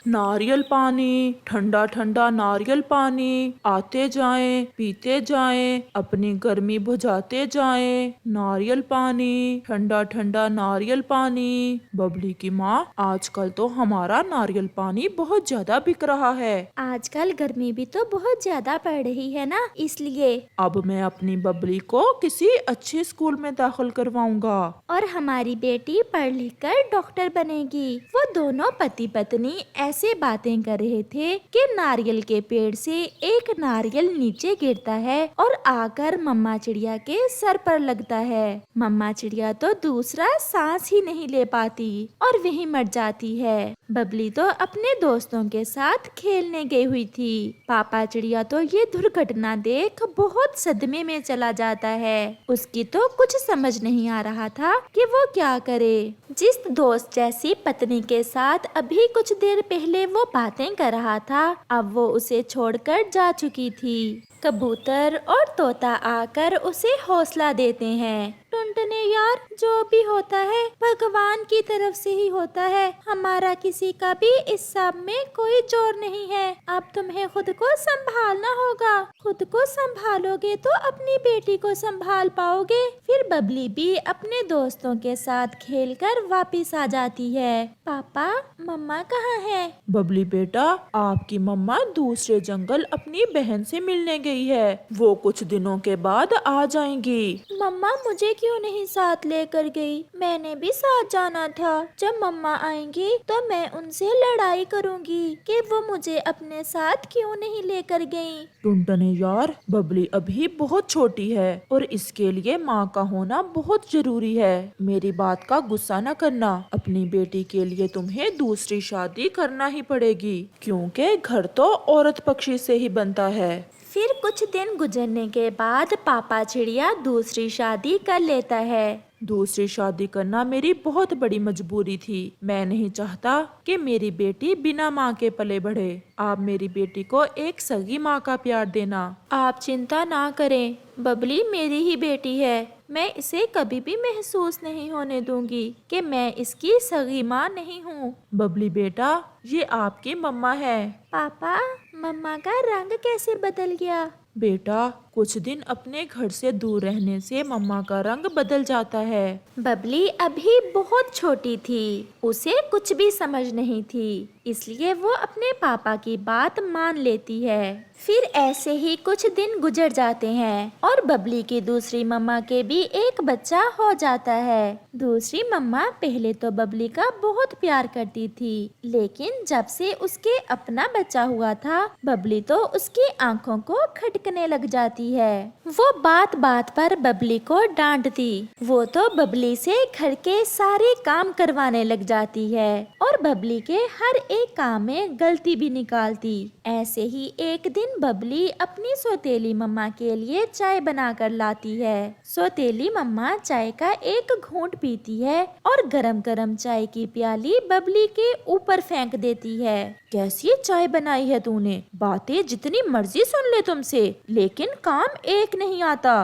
नारियल पानी, ठंडा ठंडा नारियल पानी, आते जाएं पीते जाएं, अपनी गर्मी बुझाते जाएं। नारियल पानी, ठंडा ठंडा नारियल पानी। बबली की माँ, आजकल तो हमारा नारियल पानी बहुत ज्यादा बिक रहा है। आजकल गर्मी भी तो बहुत ज्यादा पड़ रही है ना, इसलिए। अब मैं अपनी बबली को किसी अच्छे स्कूल में दाखिल करवाऊंगा। और हमारी बेटी पढ़ लिख कर डॉक्टर बनेगी। वो दोनों पति पत्नी ऐसे बातें कर रहे थे कि नारियल के पेड़ से एक नारियल नीचे गिरता है और आकर मम्मा चिड़िया के सर पर लगता है। मम्मा चिड़िया तो दूसरा सांस ही नहीं ले पाती और वहीं मर जाती है। बबली तो अपने दोस्तों के साथ खेलने गई हुई थी। पापा चिड़िया तो ये दुर्घटना देख बहुत सदमे में चला जाता है। उसकी तो कुछ समझ नहीं आ रहा था कि वो क्या करे। जिस दोस्त जैसी पत्नी के साथ अभी कुछ देर पहले वो बातें कर रहा था, अब वो उसे छोड़कर जा चुकी थी। कबूतर और तोता आकर उसे हौसला देते हैं। टुनटुने यार, जो भी होता है भगवान की तरफ से ही होता है। हमारा किसी का भी इस सब में कोई जोर नहीं है। अब तुम्हें खुद को संभालना होगा। खुद को संभालोगे तो अपनी बेटी को संभाल पाओगे। फिर बबली भी अपने दोस्तों के साथ खेलकर वापिस आ जाती है। पापा, मम्मा कहाँ है? बबली बेटा, आपकी मम्मा दूसरे जंगल अपनी बहन से मिलने गई है। वो कुछ दिनों के बाद आ जाएंगी। मम्मा मुझे क्यों नहीं साथ लेकर गई? मैंने भी साथ जाना था। जब मम्मा आएंगी तो मैं उनसे लड़ाई करूंगी कि वो मुझे अपने साथ क्यों नहीं लेकर गई। टुनटुने यार, बबली अभी बहुत छोटी है और इसके लिए माँ का होना बहुत जरूरी है। मेरी बात का गुस्सा न करना। अपनी बेटी के लिए तुम्हें दूसरी शादी करना ही पड़ेगी, क्योंकि घर तो औरत पक्षी से ही बनता है। फिर कुछ दिन गुजरने के बाद पापा चिड़िया दूसरी शादी कर लेता है। दूसरी शादी करना मेरी बहुत बड़ी मजबूरी थी। मैं नहीं चाहता कि मेरी बेटी बिना माँ के पले बढ़े। आप मेरी बेटी को एक सगी माँ का प्यार देना। आप चिंता ना करें, बबली मेरी ही बेटी है। मैं इसे कभी भी महसूस नहीं होने दूंगी कि मैं इसकी सगी माँ नहीं हूँ। बबली बेटा, ये आपकी मम्मा है। पापा, मम्मा का रंग कैसे बदल गया? बेटा, कुछ दिन अपने घर से दूर रहने से मम्मा का रंग बदल जाता है। बबली अभी बहुत छोटी थी, उसे कुछ भी समझ नहीं थी, इसलिए वो अपने पापा की बात मान लेती है। फिर ऐसे ही कुछ दिन गुजर जाते हैं और बबली की दूसरी मम्मा के भी एक बच्चा हो जाता है। दूसरी मम्मा पहले तो बबली का बहुत प्यार करती थी, लेकिन जब से उसके अपना बच्चा हुआ था, बबली तो उसकी आंखों को खटकने लग जाती है। वो बात बात पर बबली को डांटती। वो तो बबली से घर के सारे काम करवाने लग जाती है और बबली के हर एक काम में गलती भी निकालती। ऐसे ही एक दिन बबली अपनी सौतेली मम्मा के लिए चाय बनाकर लाती है। सौतेली मम्मा चाय का एक घूंट पीती है और गरम गरम चाय की प्याली बबली के ऊपर फेंक देती है। कैसी चाय बनाई है तूने? बातें जितनी मर्जी सुन ले तुमसे, लेकिन काम एक नहीं आता।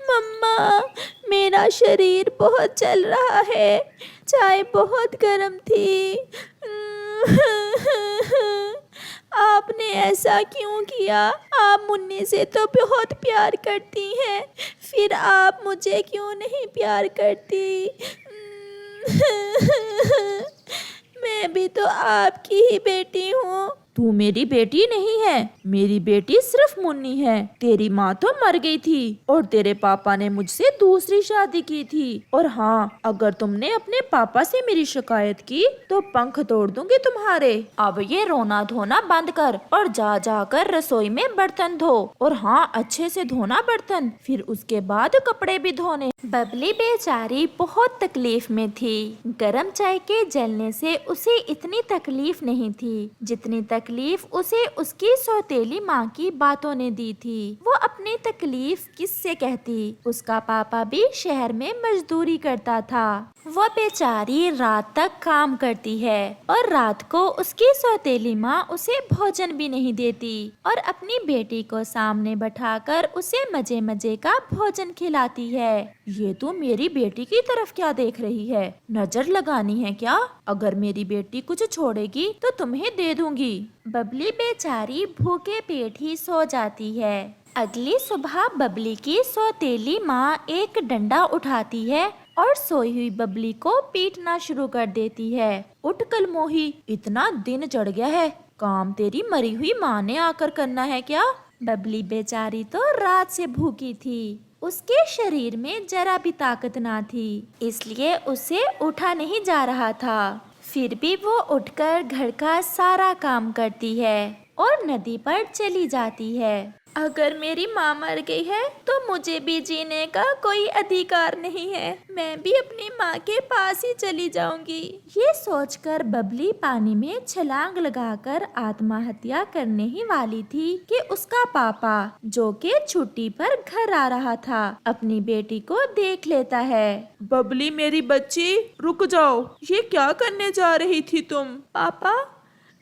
मम्मा, मेरा शरीर बहुत जल रहा है। चाय बहुत गर्म थी। आपने ऐसा क्यों किया? आप मुन्नी से तो बहुत प्यार करती हैं, फिर आप मुझे क्यों नहीं प्यार करती? मैं भी तो आपकी ही बेटी हूँ। तू मेरी बेटी नहीं है, मेरी बेटी सिर्फ मुन्नी है। तेरी माँ तो मर गई थी और तेरे पापा ने मुझसे दूसरी शादी की थी। और हाँ, अगर तुमने अपने पापा से मेरी शिकायत की तो पंख तोड़ दूंगी तुम्हारे। अब ये रोना धोना बंद कर और जा जाकर रसोई में बर्तन धो। और हाँ, अच्छे से धोना बर्तन, फिर उसके बाद कपड़े भी धोने। बबली बेचारी बहुत तकलीफ में थी। गरम चाय के जलने से उसे इतनी तकलीफ नहीं थी जितनी तकलीफ उसे उसकी सौतेली माँ की बातों ने दी थी। वो अपनी तकलीफ किससे कहती? उसका पापा भी शहर में मजदूरी करता था। वो बेचारी रात तक काम करती है और रात को उसकी सौतेली माँ उसे भोजन भी नहीं देती और अपनी बेटी को सामने बैठाकर उसे मजे मजे का भोजन खिलाती है। ये तो मेरी बेटी की तरफ क्या देख रही है? नजर लगानी है क्या? अगर मेरी बेटी कुछ छोड़ेगी तो तुम्हें दे दूंगी। बबली बेचारी भूखे पेट ही सो जाती है। अगली सुबह बबली की सौतेली माँ एक डंडा उठाती है और सोई हुई बबली को पीटना शुरू कर देती है। उठ कलमोही, इतना दिन चढ़ गया है, काम तेरी मरी हुई माँ ने आकर करना है क्या? बबली बेचारी तो रात से भूखी थी, उसके शरीर में जरा भी ताकत ना थी, इसलिए उसे उठा नहीं जा रहा था। फिर भी वो उठकर घर का सारा काम करती है और नदी पर चली जाती है। अगर मेरी माँ मर गई है तो मुझे भी जीने का कोई अधिकार नहीं है। मैं भी अपनी माँ के पास ही चली जाऊंगी। ये सोचकर बबली पानी में छलांग लगाकर आत्महत्या करने ही वाली थी कि उसका पापा, जो कि छुट्टी पर घर आ रहा था, अपनी बेटी को देख लेता है। बबली मेरी बच्ची, रुक जाओ, ये क्या करने जा रही थी तुम? पापा,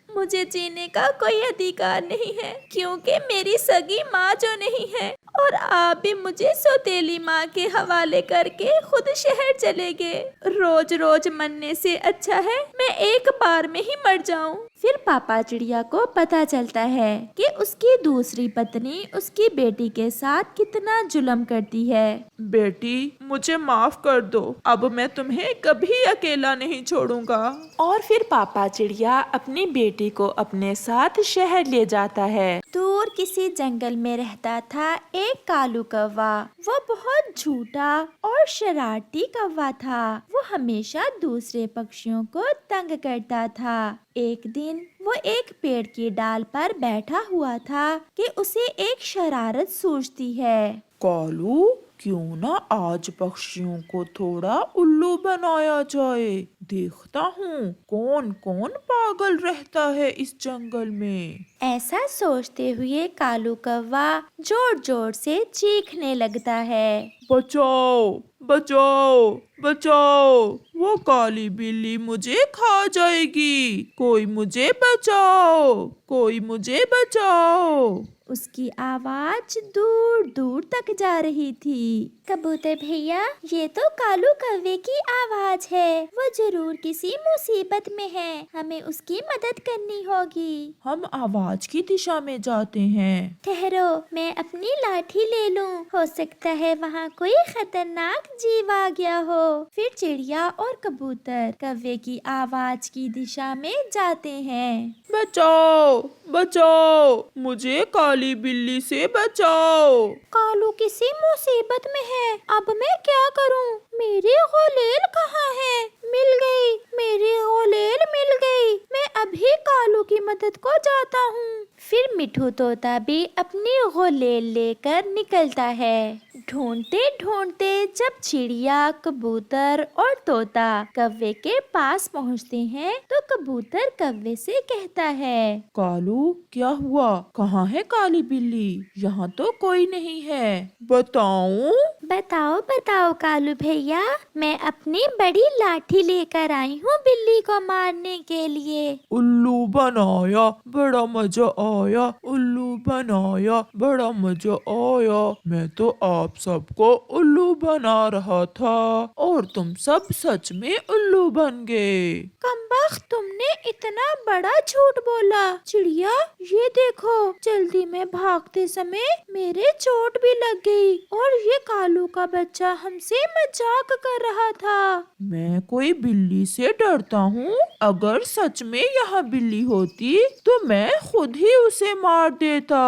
मुझे जीने का कोई अधिकार नहीं है, क्योंकि मेरी सगी माँ जो नहीं है, और आप भी मुझे सौतेली माँ के हवाले करके खुद शहर चले गए। रोज रोज मरने से अच्छा है मैं एक बार में ही मर जाऊं। फिर पापा चिड़िया को पता चलता है कि उसकी दूसरी पत्नी उसकी बेटी के साथ कितना जुल्म करती है। बेटी, मुझे माफ कर दो, अब मैं तुम्हें कभी अकेला नहीं छोड़ूंगा। और फिर पापा चिड़िया अपनी बेटी को अपने साथ शहर ले जाता है। दूर किसी जंगल में रहता था एक कालू कौवा। वो बहुत झूठा और शरारती कौवा था। वो हमेशा दूसरे पक्षियों को तंग करता था। एक दिन वो एक पेड़ की डाल पर बैठा हुआ था कि उसे एक शरारत सूझती है। कालू, क्यों ना आज पक्षियों को थोड़ा उल्लू बनाया जाए। देखता हूँ कौन कौन पागल रहता है इस जंगल में। ऐसा सोचते हुए कालू कौवा जोर जोर से चीखने लगता है। बचाओ, बचाओ, बचाओ, वो काली बिल्ली मुझे खा जाएगी। कोई मुझे बचाओ, कोई मुझे बचाओ। उसकी आवाज दूर दूर तक जा रही थी। कबूतर भैया, ये तो कालू कौवे की आवाज है। वो जरूर किसी मुसीबत में है, हमें उसकी मदद करनी होगी। हम आवाज की दिशा में जाते हैं। ठहरो, मैं अपनी लाठी ले लूं। हो सकता है वहाँ कोई खतरनाक जीव आ गया हो। फिर चिड़िया और कबूतर कौवे की आवाज की दिशा में जाते हैं। बचाओ, बचाओ, मुझे काली बिल्ली से बचाओ। कालू किसी मुसीबत में है, अब मैं क्या करूं? मेरी गोलेल कहाँ है? मिल गई, मेरी गोलेल मिल गई। मैं अभी कालू की मदद को जाता हूँ। फिर मिठू तोता भी अपनी गोलेल लेकर निकलता है। ढूंढते ढूंढते जब चिड़िया, कबूतर और तोता कौवे के पास पहुँचते हैं तो कबूतर कौवे से कहता है, कालू, क्या हुआ? कहाँ है काली बिल्ली? यहाँ तो कोई नहीं है। बताऊं? बताओ बताओ कालू भैया, मैं अपनी बड़ी लाठी लेकर आई हूँ बिल्ली को मारने के लिए। उल्लू बनाया, बड़ा मजा आया। उल्लू बनाया, बड़ा मजा आया। मैं तो आप सबको उल्लू बना रहा था और तुम सब सच में उल्लू बन गए। कमबख्त, तुमने इतना बड़ा झूठ बोला। चिड़िया, ये देखो, जल्दी में भागते समय मेरे चोट भी लग गई और ये कालू का बच्चा हमसे मजाक कर रहा था। मैं कोई बिल्ली से डरता हूँ? अगर सच में यहाँ बिल्ली होती तो मैं खुद ही उसे मार देता।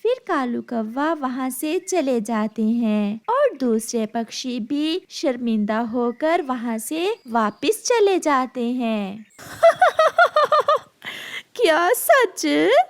फिर कालू कौवा वहाँ से चले जाते हैं और दूसरे पक्षी भी शर्मिंदा होकर वहाँ से वापस चले जाते हैं। क्या सच?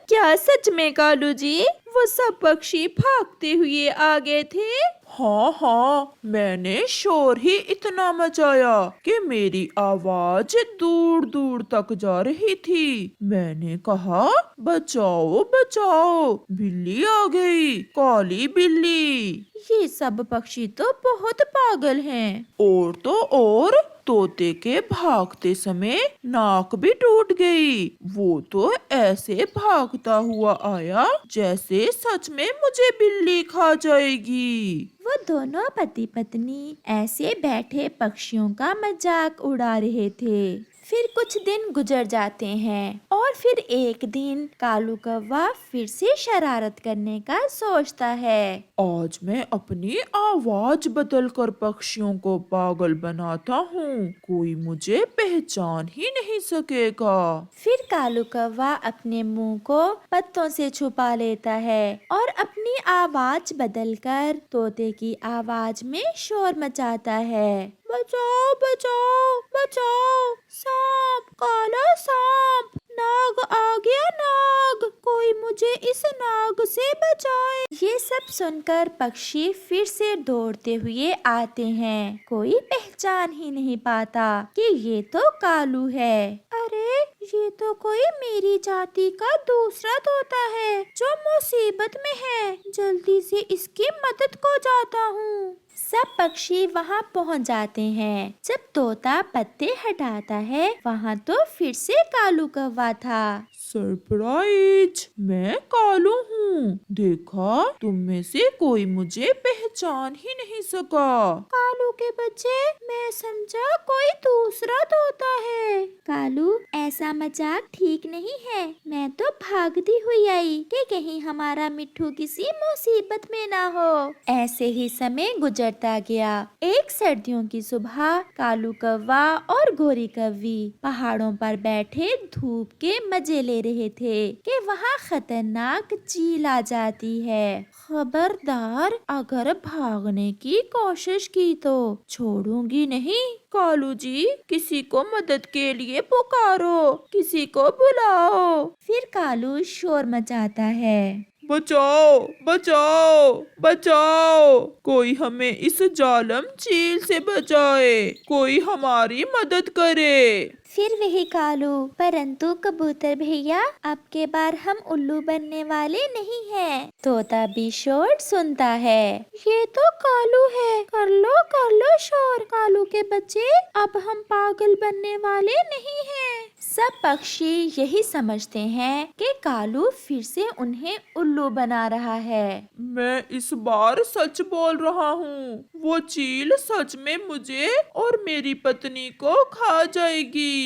क्या सच में कालू जी वो सब पक्षी भागते हुए आ गए थे? हाँ हाँ, मैंने शोर ही इतना मचाया कि मेरी आवाज दूर दूर तक जा रही थी। मैंने कहा, बचाओ बचाओ, बिल्ली आ गई, काली बिल्ली। ये सब पक्षी तो बहुत पागल हैं। और तो और तोते के भागते समय नाक भी टूट गई। वो तो ऐसे भागता हुआ आया जैसे सच में मुझे बिल्ली खा जाएगी। वो वो दोनों पति पत्नी ऐसे बैठे पक्षियों का मजाक उड़ा रहे थे। फिर कुछ दिन गुजर जाते हैं और फिर एक दिन कालू कौवा फिर से शरारत करने का सोचता है। आज मैं अपनी आवाज बदलकर पक्षियों को पागल बनाता हूँ, कोई मुझे पहचान ही नहीं सकेगा। फिर कालू कौवा अपने मुंह को पत्तों से छुपा लेता है और अपनी आवाज बदलकर तोते की आवाज में शोर मचाता है। बचाओ बचाओ बचाओ, सांप, काला सांप, नाग आ गया नाग, कोई मुझे इस नाग से बचाए। ये सब सुनकर पक्षी फिर से दौड़ते हुए आते हैं। कोई पहचान ही नहीं पाता कि ये तो कालू है। अरे ये तो कोई मेरी जाति का दूसरा तोता है जो मुसीबत में है, जल्दी से इसकी मदद को जाता हूँ। सब पक्षी वहाँ पहुँच जाते हैं। जब तोता पत्ते हटाता है वहाँ तो फिर से कालू कौवा था। सरप्राइज, मैं कालू हूँ। देखा, तुम में से कोई मुझे पहचान ही नहीं सका। कालू के बच्चे, मैं समझा कोई दूसरा तोता है। कालू, ऐसा मजाक ठीक नहीं है। मैं तो भागती हुई आई कि कहीं हमारा मिट्ठू किसी मुसीबत में ना हो। ऐसे ही समय गुजरता गया। एक सर्दियों की सुबह कालू कौवा और गोरी कौवी पहाड़ों पर बैठे धूप के मजे ले रहे थे कि वहाँ खतरनाक चील आ जाती है। खबरदार, अगर भागने की कोशिश की तो छोड़ूंगी नहीं। कालू जी, किसी को मदद के लिए पुकारो, किसी को बुलाओ। फिर कालू शोर मचाता है। बचाओ बचाओ बचाओ, कोई हमें इस जालम चील से बचाए, कोई हमारी मदद करे। फिर वही कालू, परंतु कबूतर भैया, अब के बार हम उल्लू बनने वाले नहीं हैं। तोता भी शोर सुनता है। ये तो कालू है, कर लो शोर कालू के बच्चे, अब हम पागल बनने वाले नहीं हैं। सब पक्षी यही समझते हैं कि कालू फिर से उन्हें उल्लू बना रहा है। मैं इस बार सच बोल रहा हूँ, वो चील सच में मुझे और मेरी पत्नी को खा जाएगी।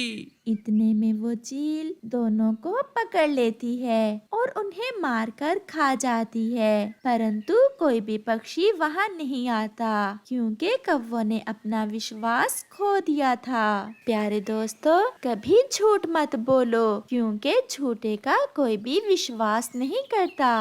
इतने में वो चील दोनों को पकड़ लेती है और उन्हें मारकर खा जाती है। परंतु कोई भी पक्षी वहाँ नहीं आता क्योंकि कौवों ने अपना विश्वास खो दिया था। प्यारे दोस्तों, कभी झूठ मत बोलो क्योंकि झूठे का कोई भी विश्वास नहीं करता।